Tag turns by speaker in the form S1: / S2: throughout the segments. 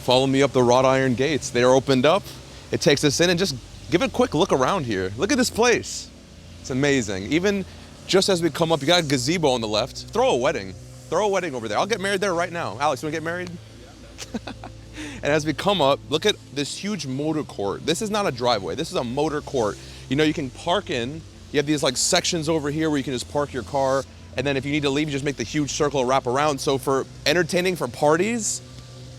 S1: follow me up the wrought iron gates. They are opened up. It takes us in, and just give a quick look around here. Look at this place. It's amazing. Even just as we come up, you got a gazebo on the left. Throw a wedding. Throw a wedding over there. I'll get married there right now. Alex, you wanna get married? And as we come up, look at this huge motor court. This is not a driveway. This is a motor court. You know, you can park in. You have these like sections over here where you can just park your car. And then if you need to leave, you just make the huge circle and wrap around. So for entertaining, for parties,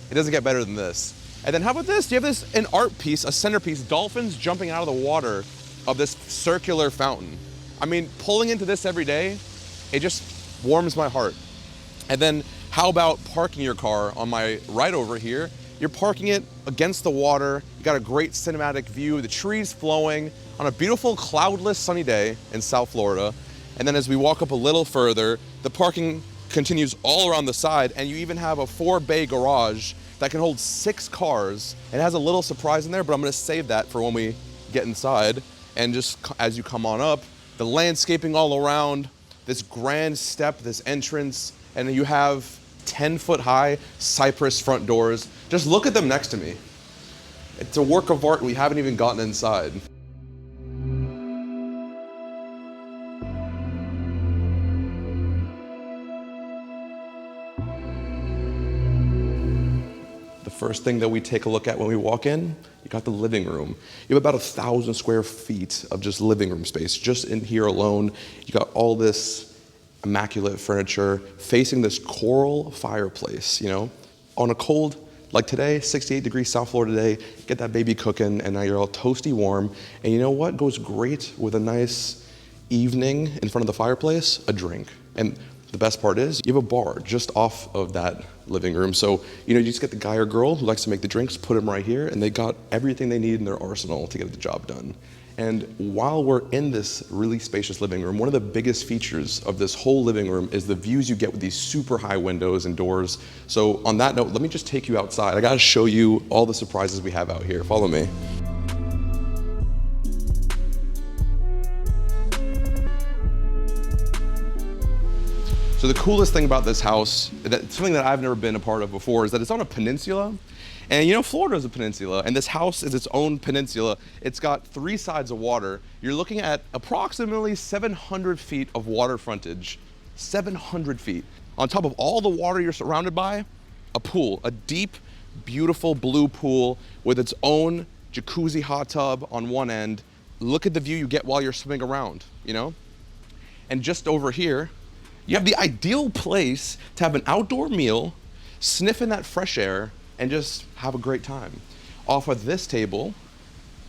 S1: it doesn't get better than this. And then how about this? You have this, an art piece, a centerpiece, dolphins jumping out of the water of this circular fountain. I mean, pulling into this every day, it just warms my heart. And then how about parking your car on my right over here? You're parking it against the water. You got a great cinematic view, the trees flowing on a beautiful cloudless sunny day in South Florida. And then as we walk up a little further, the parking continues all around the side, and you even have a 4-bay garage that can hold 6 cars. It has a little surprise in there, but I'm gonna save that for when we get inside. And just as you come on up, the landscaping all around, this grand step, this entrance, and then you have 10-foot high cypress front doors. Just look at them next to me. It's a work of art. We haven't even gotten inside. The first thing that we take a look at when we walk in, you got the living room. You have about 1,000 square feet of just living room space, just in here alone. You got all this immaculate furniture facing this coral fireplace, you know? On a cold, like today, 68 degrees South Florida day, get that baby cooking, and now you're all toasty warm. And you know what goes great with a nice evening in front of the fireplace? A drink. And the best part is, you have a bar just off of that living room. So, you know, you just get the guy or girl who likes to make the drinks, put them right here, and they got everything they need in their arsenal to get the job done. And while we're in this really spacious living room, one of the biggest features of this whole living room is the views you get with these super high windows and doors. So on that note, let me just take you outside. I gotta show you all the surprises we have out here. Follow me. So the coolest thing about this house, something that I've never been a part of before, is that it's on a peninsula. And you know, Florida is a peninsula, and this house is its own peninsula. It's got 3 sides of water. You're looking at approximately 700 feet of water frontage. 700 feet. On top of all the water you're surrounded by, a pool, a deep, beautiful blue pool with its own jacuzzi hot tub on one end. Look at the view you get while you're swimming around, you know? And just over here, you have the ideal place to have an outdoor meal, sniff in that fresh air, and just have a great time. Off of this table,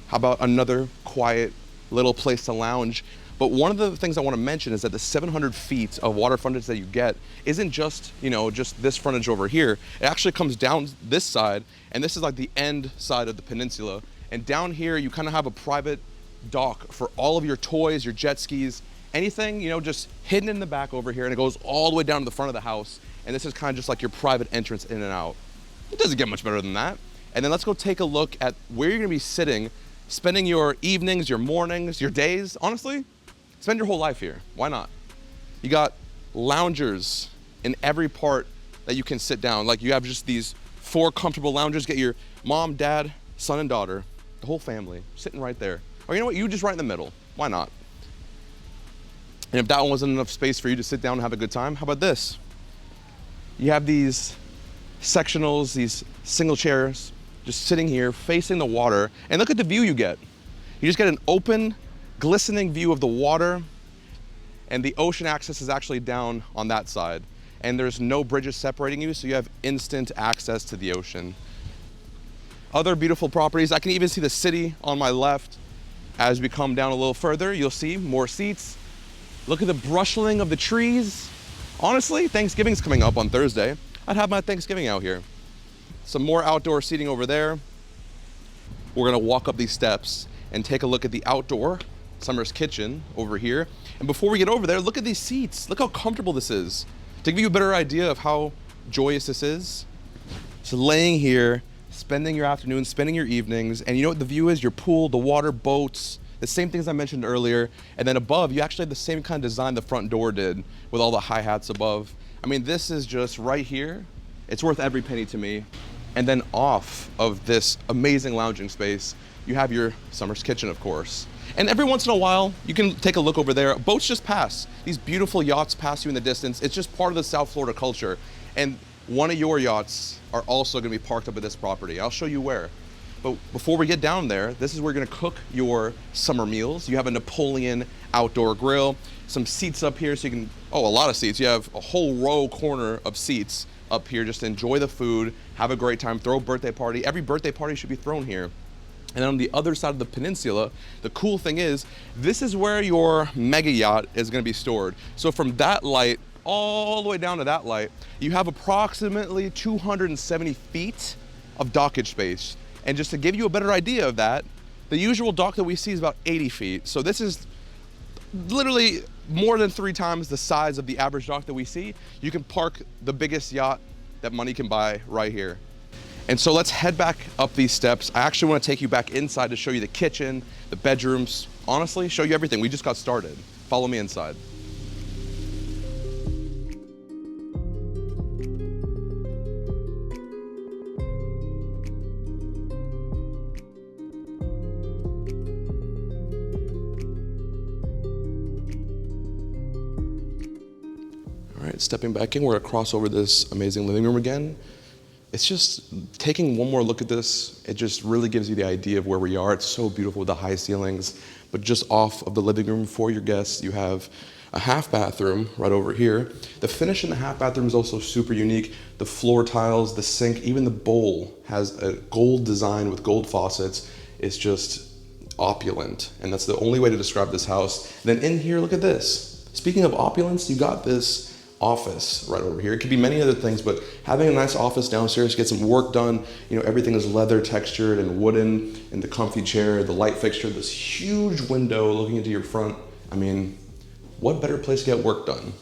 S1: how about another quiet little place to lounge? But one of the things I want to mention is that the 700 feet of water frontage that you get isn't just, you know, just this frontage over here. It actually comes down this side, and this is like the end side of the peninsula. And down here, you kind of have a private dock for all of your toys, your jet skis, anything, you know, just hidden in the back over here, and it goes all the way down to the front of the house. And this is kind of just like your private entrance in and out. It doesn't get much better than that. And then let's go take a look at where you're gonna be sitting, spending your evenings, your mornings, your days. Honestly, spend your whole life here. Why not? You got loungers in every part that you can sit down. Like you have just these 4 comfortable loungers. Get your mom, dad, son, and daughter, the whole family, sitting right there. Or you know what, you just right in the middle. Why not? And if that one wasn't enough space for you to sit down and have a good time, how about this? You have these sectionals, these single chairs, just sitting here facing the water, and look at the view you get. You just get an open, glistening view of the water, and the ocean access is actually down on that side. And there's no bridges separating you, so you have instant access to the ocean. Other beautiful properties, I can even see the city on my left. As we come down a little further, you'll see more seats. Look at the brushling of the trees. Honestly, Thanksgiving's coming up on Thursday. I'd have my Thanksgiving out here. Some more outdoor seating over there. We're gonna walk up these steps and take a look at the outdoor Summer's kitchen over here. And before we get over there, look at these seats. Look how comfortable this is. To give you a better idea of how joyous this is. So laying here, spending your afternoons, spending your evenings, and you know what the view is? Your pool, the water, boats, the same things I mentioned earlier. And then above, you actually have the same kind of design the front door did with all the hi-hats above. I mean, this is just right here. It's worth every penny to me. And then off of this amazing lounging space, you have your summer's kitchen, of course. And every once in a while, you can take a look over there. Boats just pass. These beautiful yachts pass you in the distance. It's just part of the South Florida culture. And one of your yachts are also gonna be parked up at this property. I'll show you where. But before we get down there, this is where you're gonna cook your summer meals. You have a Napoleon outdoor grill, some seats up here so you can, a lot of seats. You have a whole row corner of seats up here just to enjoy the food, have a great time, throw a birthday party. Every birthday party should be thrown here. And on the other side of the peninsula, the cool thing is, this is where your mega yacht is gonna be stored. So from that light all the way down to that light, you have approximately 270 feet of dockage space. And just to give you a better idea of that, the usual dock that we see is about 80 feet. So this is literally more than 3 times the size of the average dock that we see. You can park the biggest yacht that money can buy right here. And so let's head back up these steps. I actually want to take you back inside to show you the kitchen, the bedrooms, honestly, show you everything. We just got started. Follow me inside. All right, stepping back in, we're gonna cross over this amazing living room again. It's just taking one more look at this, it just really gives you the idea of where we are. It's so beautiful with the high ceilings, but just off of the living room for your guests, you have a half bathroom right over here. The finish in the half bathroom is also super unique. The floor tiles, the sink, even the bowl has a gold design with gold faucets. It's just opulent, and that's the only way to describe this house. And then in here, look at this. Speaking of opulence, you got this office right over here. It could be many other things, but having a nice office downstairs to get some work done, everything is leather textured and wooden, and the comfy chair, the light fixture, this huge window looking into your front. I mean, what better place to get work done?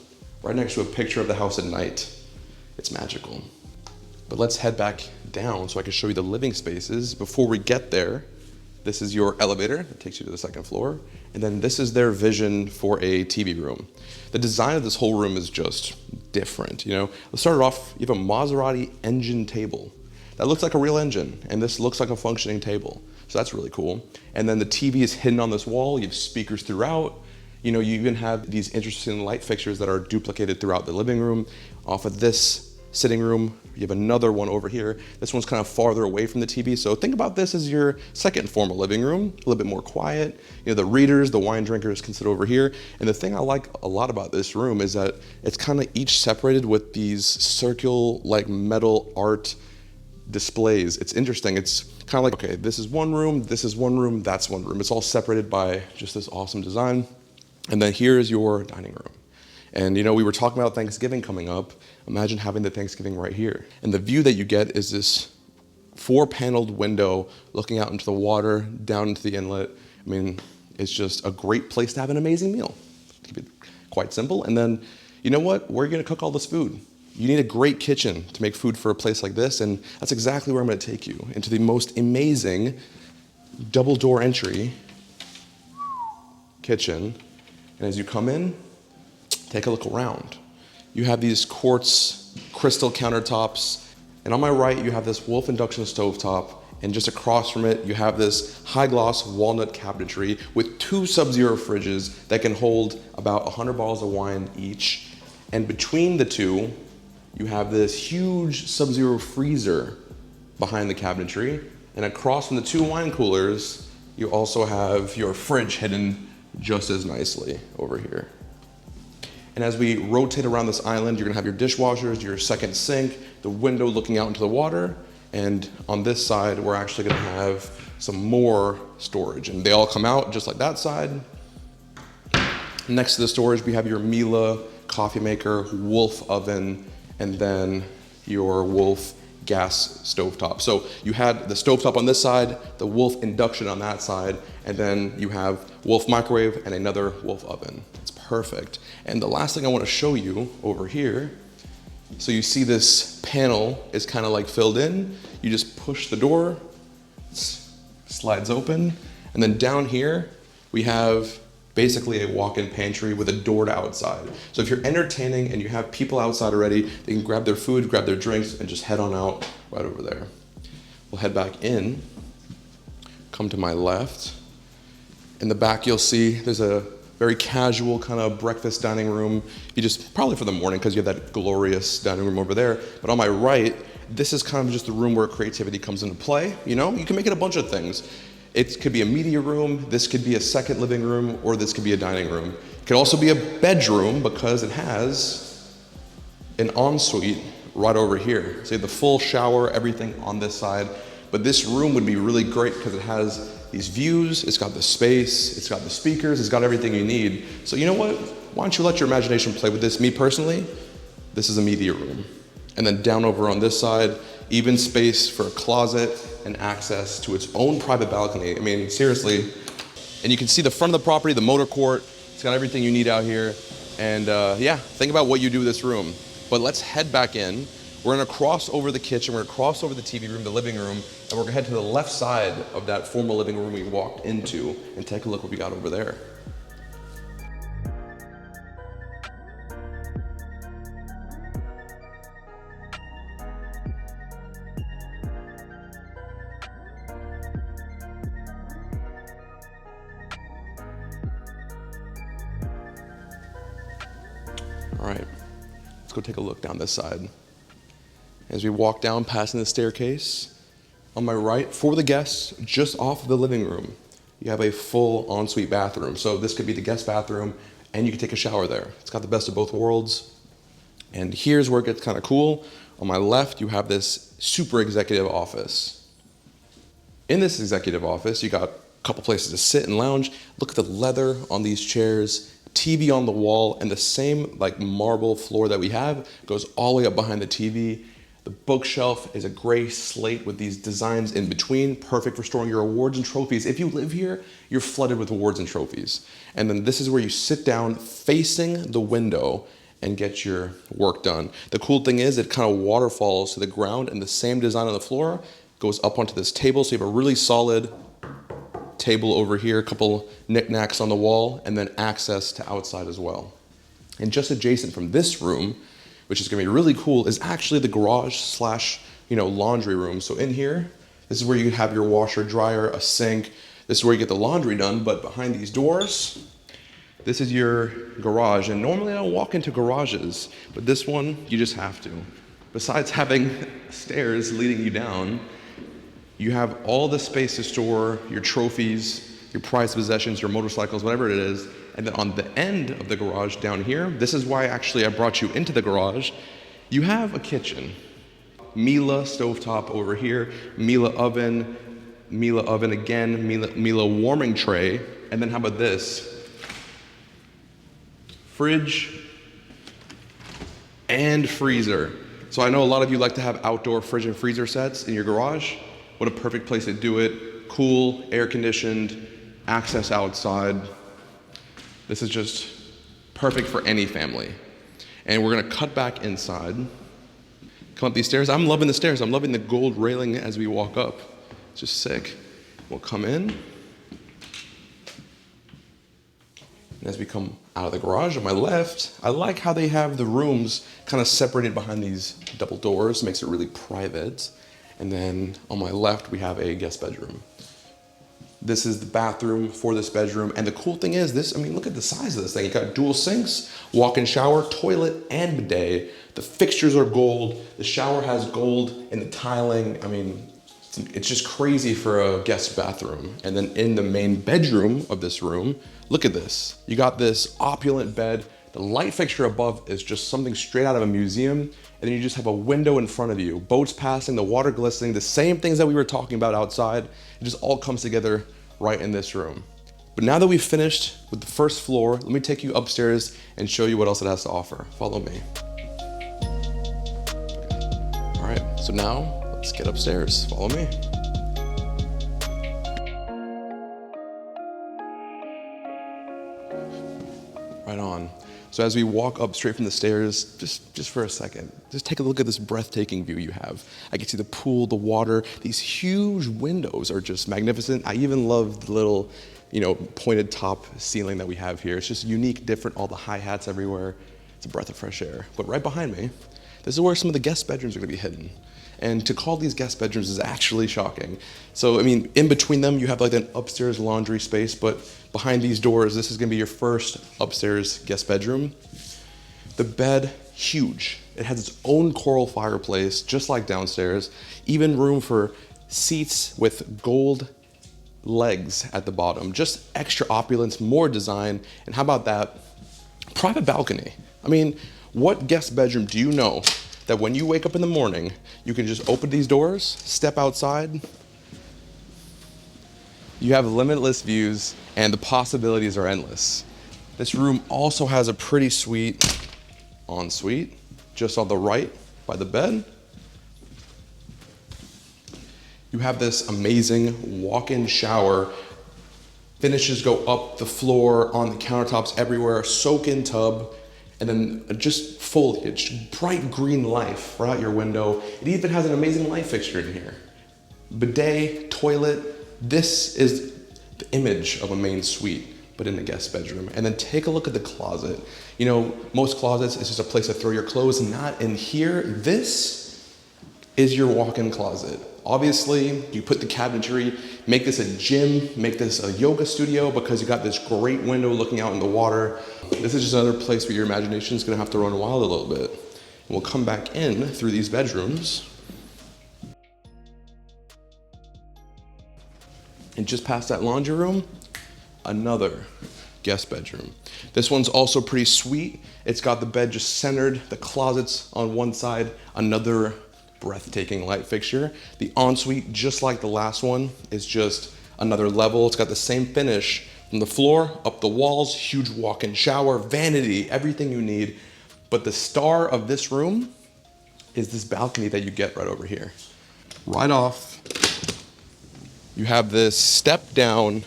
S1: Right next to a picture of the house at night. It's magical. But let's head back down so I can show you the living spaces. Before we get there, this is your elevator that takes you to the second floor. And then this is their vision for a TV room. The design of this whole room is just different. Let's start it off, you have a Maserati engine table. That looks like a real engine, and this looks like a functioning table. So that's really cool. And then the TV is hidden on this wall. You have speakers throughout. You even have these interesting light fixtures that are duplicated throughout the living room. Off of this sitting room, you have another one over here. This one's kind of farther away from the TV. So think about this as your second formal living room, a little bit more quiet. The readers, the wine drinkers can sit over here. And the thing I like a lot about this room is that it's kind of each separated with these circular, like metal art displays. It's interesting. It's kind of like, okay, this is one room, that's one room. It's all separated by just this awesome design. And then here's your dining room. And we were talking about Thanksgiving coming up. Imagine having the Thanksgiving right here. And the view that you get is this 4-paneled window looking out into the water, down into the inlet. I mean, it's just a great place to have an amazing meal. Keep it quite simple. And then, you know what? Where are you gonna cook all this food? You need a great kitchen to make food for a place like this, and that's exactly where I'm gonna take you, into the most amazing double door entry kitchen. And as you come in, take a look around. You have these quartz crystal countertops, and on my right, you have this Wolf induction stovetop, and just across from it, you have this high gloss walnut cabinetry with 2 Sub-Zero fridges that can hold about 100 bottles of wine each. And between the two, you have this huge Sub-Zero freezer behind the cabinetry. And across from the 2 wine coolers, you also have your fridge hidden just as nicely over here. And as we rotate around this island, you're gonna have your dishwashers, your second sink, the window looking out into the water, and on this side, we're actually gonna have some more storage, and they all come out just like that side. Next to the storage, we have your Miele coffee maker, Wolf oven, and then your Wolf gas stovetop. So you had the stovetop on this side, the Wolf induction on that side, and then you have Wolf microwave and another Wolf oven. It's perfect. And the last thing I want to show you over here, so you see this panel is kind of like filled in. You just push the door, slides open, and then down here we have basically a walk-in pantry with a door to outside. So if you're entertaining and you have people outside already, they can grab their food, grab their drinks, and just head on out right over there. We'll head back in, come to my left. In the back, you'll see there's a very casual kind of breakfast dining room. You just, probably for the morning because you have that glorious dining room over there. But on my right, this is kind of just the room where creativity comes into play. You know, you can make it a bunch of things. It could be a media room, this could be a second living room, or this could be a dining room. It could also be a bedroom because it has an ensuite right over here. So you have the full shower, everything on this side. But this room would be really great because it has these views, it's got the space, it's got the speakers, it's got everything you need. So you know what? Why don't you let your imagination play with this? Me personally, this is a media room. And then down over on this side, even space for a closet and access to its own private balcony. I mean, seriously. And you can see the front of the property, the motor court, it's got everything you need out here. And yeah, think about what you do with this room. But let's head back in. We're gonna cross over the kitchen, we're gonna cross over the TV room, the living room, and we're gonna head to the left side of that formal living room we walked into and take a look what we got over there. All right, let's go take a look down this side. As we walk down, passing the staircase, on my right, for the guests, just off of the living room, you have a full ensuite bathroom. So this could be the guest bathroom, and you can take a shower there. It's got the best of both worlds. And here's where it gets kind of cool. On my left, you have this super executive office. In this executive office, you got a couple places to sit and lounge. Look at the leather on these chairs, TV on the wall, and the same like marble floor that we have goes all the way up behind the TV. The bookshelf is a gray slate with these designs in between, perfect for storing your awards and trophies. If you live here, you're flooded with awards and trophies. And then this is where you sit down facing the window and get your work done. The cool thing is it kind of waterfalls to the ground, and the same design on the floor goes up onto this table. So you have a really solid table over here, a couple knickknacks on the wall, and then access to outside as well. And just adjacent from this room, which is gonna be really cool, is actually the garage slash, laundry room. So in here, this is where you have your washer, dryer, a sink. This is where you get the laundry done, but behind these doors, this is your garage. And normally I don't walk into garages, but this one, you just have to. Besides having stairs leading you down, you have all the space to store your trophies, your prized possessions, your motorcycles, whatever it is. And then on the end of the garage down here, this is why actually I brought you into the garage, you have a kitchen. Miele stovetop over here, Miele oven again, Miele warming tray, and then how about this? Fridge and freezer. So I know a lot of you like to have outdoor fridge and freezer sets in your garage. What a perfect place to do it. Cool, air conditioned, access outside. This is just perfect for any family. And we're gonna cut back inside, come up these stairs. I'm loving the stairs. I'm loving the gold railing as we walk up. It's just sick. We'll come in. And as we come out of the garage on my left, I like how they have the rooms kind of separated behind these double doors, makes it really private. And then on my left, we have a guest bedroom. This is the bathroom for this bedroom. And the cool thing is this, look at the size of this thing. You got dual sinks, walk-in shower, toilet, and bidet. The fixtures are gold. The shower has gold in the tiling. It's just crazy for a guest bathroom. And then in the main bedroom of this room, look at this. You got this opulent bed. The light fixture above is just something straight out of a museum. And then you just have a window in front of you, boats passing, the water glistening, the same things that we were talking about outside. It just all comes together right in this room. But now that we've finished with the first floor, let me take you upstairs and show you what else it has to offer. Follow me. All right, so now let's get upstairs. Follow me. Right on. So as we walk up straight from the stairs, just for a second, just take a look at this breathtaking view you have. I can see the pool, the water. These huge windows are just magnificent. I even love the little, pointed top ceiling that we have here. It's just unique, different, all the hi-hats everywhere. It's a breath of fresh air. But right behind me, this is where some of the guest bedrooms are gonna be hidden. And to call these guest bedrooms is actually shocking. So, I mean, in between them, you have like an upstairs laundry space, but behind these doors, this is gonna be your first upstairs guest bedroom. The bed, huge. It has its own coral fireplace, just like downstairs. Even room for seats with gold legs at the bottom. Just extra opulence, more design. And how about that? Private balcony. I mean, what guest bedroom do you know that when you wake up in the morning, you can just open these doors, step outside, you have limitless views, and the possibilities are endless. This room also has a pretty sweet ensuite, just on the right by the bed. You have this amazing walk-in shower. Finishes go up the floor, on the countertops everywhere, soak-in tub, and then just foliage, bright green life right out your window. It even has an amazing light fixture in here. Bidet, toilet. This is the image of a main suite, but in the guest bedroom. And then take a look at the closet. You know, most closets is just a place to throw your clothes, not in here. This is your walk-in closet. Obviously, you put the cabinetry, make this a gym, make this a yoga studio because you got this great window looking out in the water. This is just another place where your imagination is gonna have to run wild a little bit. And we'll come back in through these bedrooms. And just past that laundry room, another guest bedroom. This one's also pretty sweet. It's got the bed just centered, the closets on one side, another breathtaking light fixture. The ensuite, just like the last one, is just another level. It's got the same finish from the floor up the walls, huge walk-in shower, vanity, everything you need. But the star of this room is this balcony that you get right over here. Right off, you have this step down,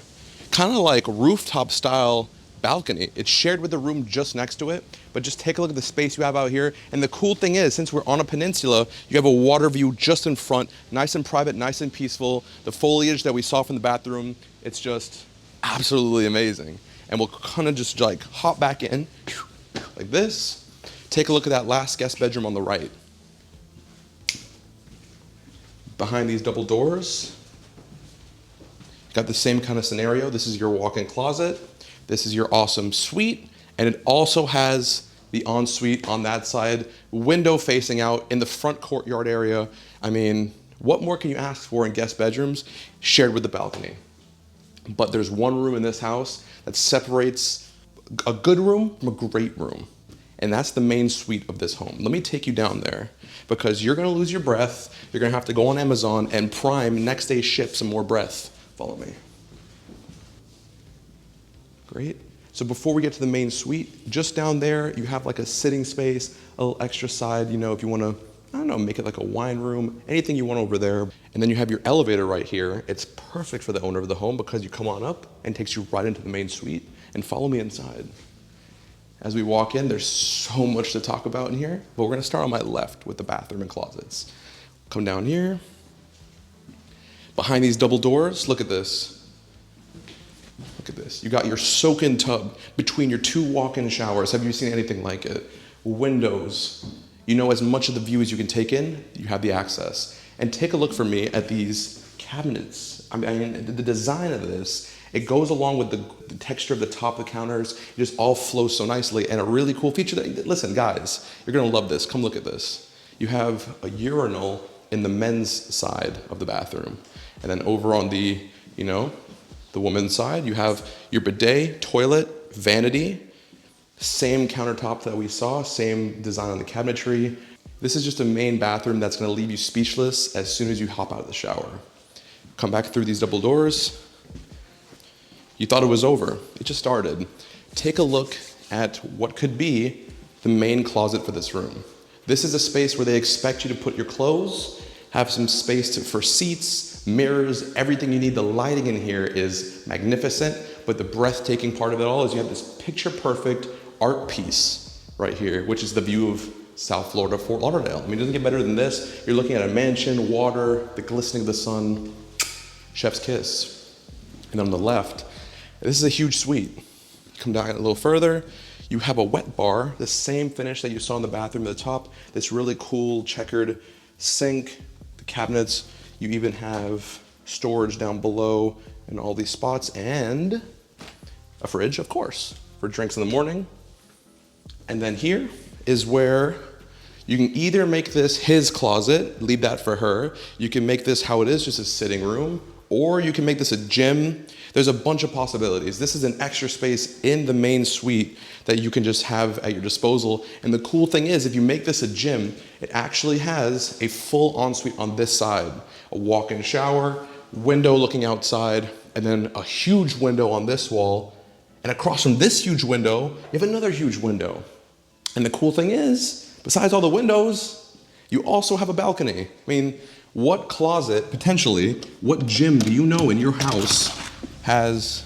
S1: kind of like rooftop style balcony. It's shared with the room just next to it, but just take a look at the space you have out here. And the cool thing is, since we're on a peninsula, you have a water view just in front, nice and private, nice and peaceful. The foliage that we saw from the bathroom, it's just absolutely amazing. And we'll kind of just like hop back in like this. Take a look at that last guest bedroom on the right. Behind these double doors, got the same kind of scenario. This is your walk-in closet. This is your awesome suite. And it also has the ensuite on that side, window facing out in the front courtyard area. I mean, what more can you ask for in guest bedrooms shared with the balcony? But there's one room in this house that separates a good room from a great room. And that's the main suite of this home. Let me take you down there because you're gonna lose your breath. You're gonna have to go on Amazon and Prime next day ship some more breath. Follow me. Great. So before we get to the main suite, just down there, you have like a sitting space, a little extra side, you know, if you wanna, I don't know, make it like a wine room, anything you want over there. And then you have your elevator right here. It's perfect for the owner of the home because you come on up and takes you right into the main suite. And follow me inside. As we walk in, there's so much to talk about in here, but we're gonna start on my left with the bathroom and closets. Come down here. Behind these double doors, look at this. Look at this. You got your soak-in tub between your two walk-in showers. Have you seen anything like it? Windows. You know, as much of the view as you can take in, you have the access. And take a look for me at these cabinets. I mean, the design of this, it goes along with the texture of the top of the counters. It just all flows so nicely. And a really cool feature that, listen, guys, you're gonna love this. Come look at this. You have a urinal in the men's side of the bathroom. And then over on the, you know, the woman's side, you have your bidet, toilet, vanity, same countertop that we saw, same design on the cabinetry. This is just a main bathroom that's gonna leave you speechless as soon as you hop out of the shower. Come back through these double doors. You thought it was over. It just started. Take a look at what could be the main closet for this room. This is a space where they expect you to put your clothes, have some space for seats, mirrors, everything you need. The lighting in here is magnificent, but the breathtaking part of it all is you have this picture-perfect art piece right here, which is the view of South Florida, Fort Lauderdale. I mean, it doesn't get better than this. You're looking at a mansion, water, the glistening of the sun, chef's kiss. And on the left, this is a huge suite. Come down a little further, You have a wet bar, the same finish that you saw in the bathroom at the top, this really cool checkered sink, the cabinets. You even have storage down below in all these spots, and a fridge, of course, for drinks in the morning. And then here is where you can either make this his closet, leave that for her. You can make this how it is, just a sitting room, or you can make this a gym. There's a bunch of possibilities. This is an extra space in the main suite that you can just have at your disposal. And the cool thing is, if you make this a gym, it actually has a full ensuite on this side. A walk-in shower, window looking outside, and then a huge window on this wall. And across from this huge window, you have another huge window. And the cool thing is, besides all the windows, you also have a balcony. I mean, what closet, potentially, what gym do you know in your house has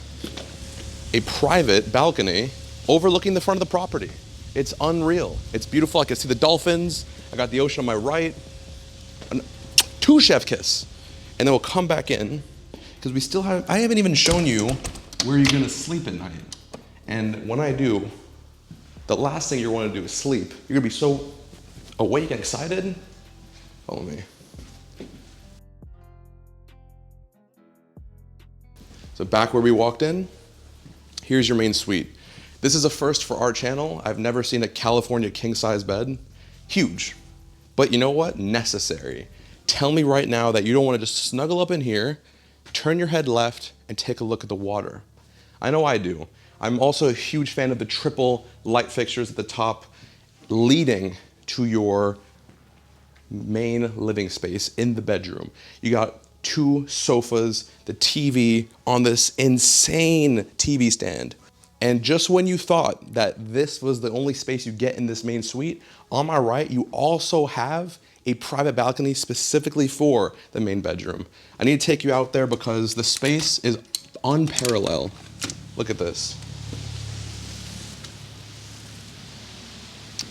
S1: a private balcony overlooking the front of the property? It's unreal. It's beautiful. I can see the dolphins. I got the ocean on my right. 2 chef kiss. And then we'll come back in, because we still have, I haven't even shown you where you're gonna sleep at night. And when I do, the last thing you want to do is sleep. You're gonna be so awake and excited. Follow me. So back where we walked in, here's your main suite. This is a first for our channel. I've never seen a California king-size bed. Huge. But you know what? Necessary. Tell me right now that you don't want to just snuggle up in here, turn your head left, and take a look at the water. I know I do. I'm also a huge fan of the triple light fixtures at the top, leading to your main living space in the bedroom. You got 2 sofas, the TV on this insane TV stand. And just when you thought that this was the only space you get in this main suite, on my right, you also have a private balcony specifically for the main bedroom. I need to take you out there because the space is unparalleled. Look at this.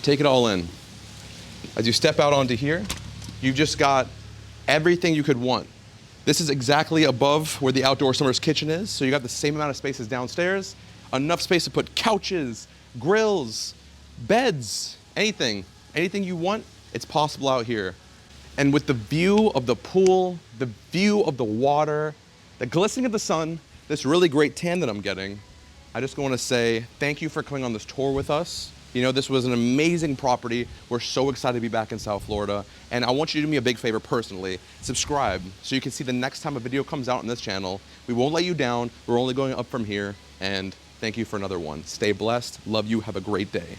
S1: Take it all in. As you step out onto here, you've just got everything you could want. This is exactly above where the outdoor summer's kitchen is, so you got the same amount of space as downstairs, enough space to put couches, grills, beds, anything you want, it's possible out here. And with the view of the pool, the view of the water, the glistening of the sun, this really great tan that I'm getting, I just want to say thank you for coming on this tour with us. You know, this was an amazing property. We're so excited to be back in South Florida. And I want you to do me a big favor personally. Subscribe so you can see the next time a video comes out on this channel. We won't let you down. We're only going up from here. And thank you for another one. Stay blessed. Love you. Have a great day.